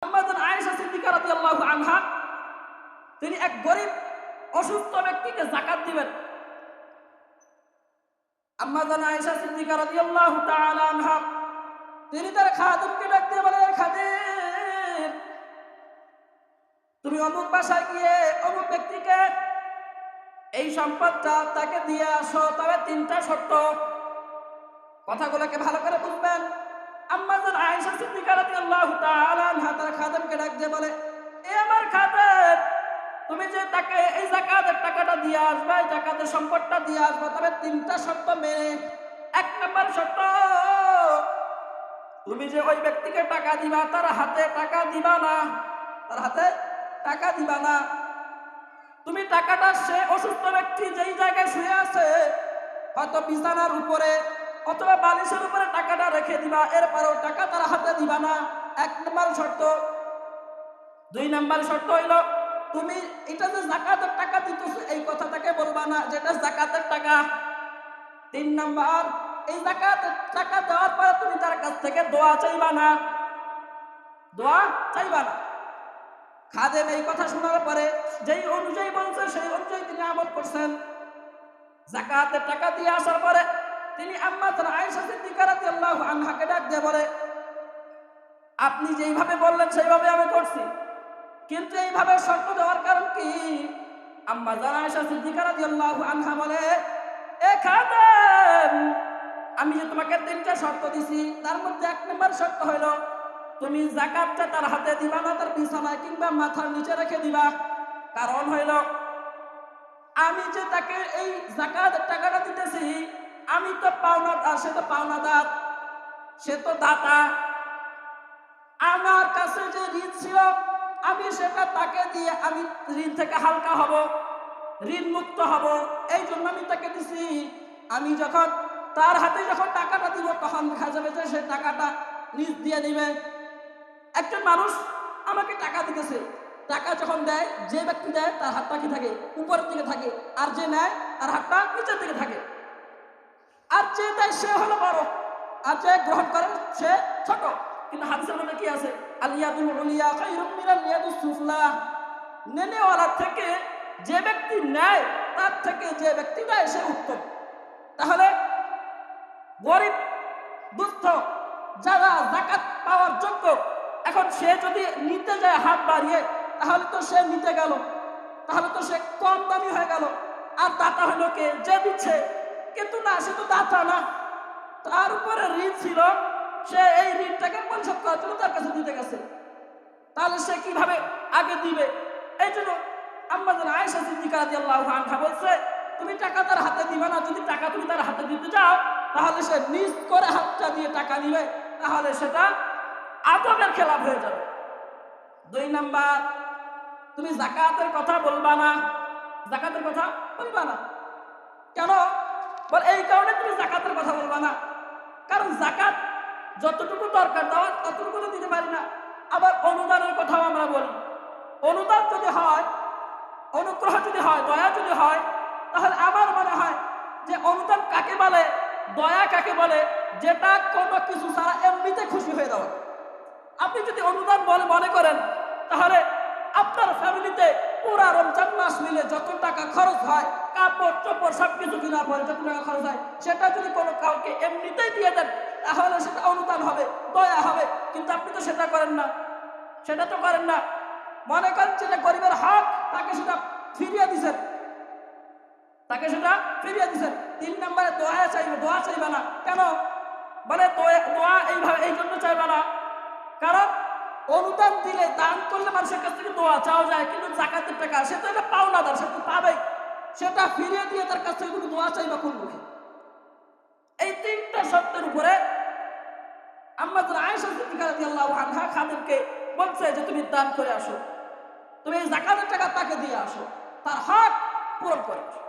আম্মাজান আয়েশা সিদ্দিকা রাদিয়াল্লাহু আনহা তিনি এক গরিব অসুস্থ ব্যক্তিকে যাকাত দিবেন। আম্মাজান আয়েশা সিদ্দিকা রাদিয়াল্লাহু তাআলা আনহা তিনি তার খাদেমকে ডাক দিয়ে বলেন, খাদেম, তুমি অমুক বাসায় গিয়ে অমুক ব্যক্তিকে এই সম্পদটা তাকে দিয়ে আসো, তবে তিনটা শর্ত। কথাগুলোকে ভালো করে বুঝবেন। আম্মাজান আয়েশা সিদ্দিকা রাদিয়াল্লাহু তাআলা আনহা তার খাদেমকে ডাক দিয়ে বলে, এ আমার খাদেম, তুমি যে তাকে এই যাকাতের টাকাটা দিয়ে আসবে, যাকাতের সম্পদটা দিয়ে আসবে, তবে তিনটা শর্ত মেনে। এক নম্বর শর্ত, তুমি যে ওই ব্যক্তিকে টাকা দিবা তার হাতে টাকা দিবা না, তার হাতে টাকা দিবা না। তুমি টাকাটা সে অসুস্থ ব্যক্তি যেই জায়গায় শুয়ে আছে, হয়তো বিছানার উপরে অথবা বালিশের উপরে টাকাটা রেখে দিবা, এরপরেও টাকা তার হাতে দিবা না। এক নম্বর শর্ত। দুই নম্বর শর্ত হইল, তুমি এটা যে যাকাতের টাকা দিতেছো এই কথাটাকে বলবা না যেটা যাকাতের টাকা। তিন নম্বর, এই যাকাতের টাকা দেওয়ার পরে তুমি তার কাছ থেকে দোয়া চাইবা না, দোয়া চাইবা না। খাদেম এই কথা শোনার পরে যেই অনুযায়ী বলছে সেই অনুযায়ী তিনি আমল করছেন। যাকাতের টাকা দিয়ে আসার পরে তিনি আম্মাজান আয়েশা সিদ্দিকা রাদিয়াল্লাহু আনহাকে ডাক দিয়ে বলে, আপনি যেইভাবে বললেন সেইভাবে আমি করছি, কিন্তু এইভাবে শর্ত দেওয়ার কারণ কি? আম্মাজান আয়েশা সিদ্দিকা রাদিয়াল্লাহু আনহা বলে, এ খাদেম, আমি যে তোমাকে তিনটা শর্ত দিছি তার মধ্যে এক নম্বর শর্ত হইল তুমি যাকাতটা তার হাতে দিবা না, তার বিছানায় কিংবা মাথার নিচে রেখে দিবা। কারণ হইল আমি যে তাকে এই যাকাতের টাকাটা দিতেছি, আমি তো পাওনাদার, সে তো পাওনাদার, সে তো দাতা। আমার কাছে যে ঋণ ছিল আমি সেটা তাকে দিয়ে আমি ঋণ থেকে হালকা হব, ঋণ মুক্ত হব, এই জন্য আমি তাকে দিছি। আমি যখন তার হাতে যখন টাকাটা দিব তখন দেখা যাবে যে সে টাকাটা নিজ দিয়ে দিবে। একজন মানুষ আমাকে টাকা দিতেছে, টাকা যখন দেয়, যে ব্যক্তি দেয় তার হাতটা কি থাকে? উপরের দিকে থাকে, আর যে নেয় তার হাতটা নিচের দিকে থাকে। আর যে দেয় সে হলো বড়, আর যে গ্রহণ করে সে ছোট। কিন্তু হাদিসের মধ্যে কি আছে? আলিয়াদুল উলিয়া খায়রুম মিনাল ইয়াদিস সুফলা। নেনেওয়ালার থেকে যে ব্যক্তি নেয় তার থেকে যে ব্যক্তি দেয় সে উত্তম। তাহলে গরিব দুস্থ যারা যাকাত পাওয়ার যোগ্য, এখন সে যদি নিতে যায় হাত বাড়িয়ে, তাহলে তো সে নিতে গেল, তাহলে তো সে কম দামি হয়ে গেল। আর দাতা হলো কে? যে দিচ্ছে। কিন্তু না, সে তো দাতা না, তার উপরে ঋণ ছিল, সে এই ঋণটাকে পরিশোধ করার জন্য তার কাছে দিতে গেছে। তাহলে সে কিভাবে আগে দিবে? এই জন্য আম্মাজান আয়েশা সিদ্দিকা রাদিয়াল্লাহু আনহা বলছে, তুমি টাকা তার হাতে দিবে না। যদি টাকা তুমি তার হাতে দিতে চাও তাহলে সে নিজ করে হাতটা দিয়ে টাকা নিবে, তাহলে সেটা আদবের খেলাফ হয়ে যাবে। দুই নাম্বার, তুমি যাকাতের কথা বলবা না, যাকাতের কথা বলবা না। কেন? বল এই কারণে তুমি যাকাতের কথা বলবা না, কারণ যাকাত যতটুকু দরকার দেওয়ার ততটুকু তো দিতে পারি না। আবার অনুদানের কথাও আমরা বলি। অনুদান যদি হয়, অনুগ্রহ যদি হয়, দয়া যদি হয়, তাহলে আমার মনে হয় যে অনুদান কাকে বলে, দয়া কাকে বলে, যেটা কোনো কিছু ছাড়া এমনিতে খুশি হয়ে যাওয়া। আপনি যদি অনুদান বলে মনে করেন, তাহলে আপনার ফ্যামিলিতে পুরা রমজান মাস মিলে যত টাকা খরচ হয়, কাপড় চোপড় সবকিছু কেনার পরে যত টাকা খরচ হয়, সেটা যদি কোনো কাউকে এমনিতেই দিয়ে দেন তাহলে সেটা অনুদান হবে, দয়া হবে। কিন্তু আপনি তো সেটা করেন না, সেটা তো করেন না। মনে করেন যেটা গরিবের হক, তাকে সেটা ফিরিয়ে দিচ্ছেন, তাকে সেটা ফিরিয়ে দিচ্ছেন। তিন নম্বরে দোয়া চাইবে, দোয়া চাইবে না। কেন? বলে দোয়া এইভাবে এই জন্য চাইবে না, কারণ অনুদান দিলে, দান করলে মানুষের কাছ থেকে দোয়া চাওয়া যায়, কিন্তু যাকাতের টাকা সে তো এটা পাওনাদার, সে তো পাবে, সেটা ফিরিয়ে দিয়ে তার কাছ থেকে তুমি দোয়া চাইবা কোন মুখে? এই তিনটা শর্তের উপরে আম্মাজান আয়েশা সিদ্দিকা রাদিয়াল্লাহু আনহা খাদেমকে বলছে যে তুমি দান করে আসো, তুমি এই যাকাতের টাকা তাকে দিয়ে আসো, তার হক পূরণ করে আসো।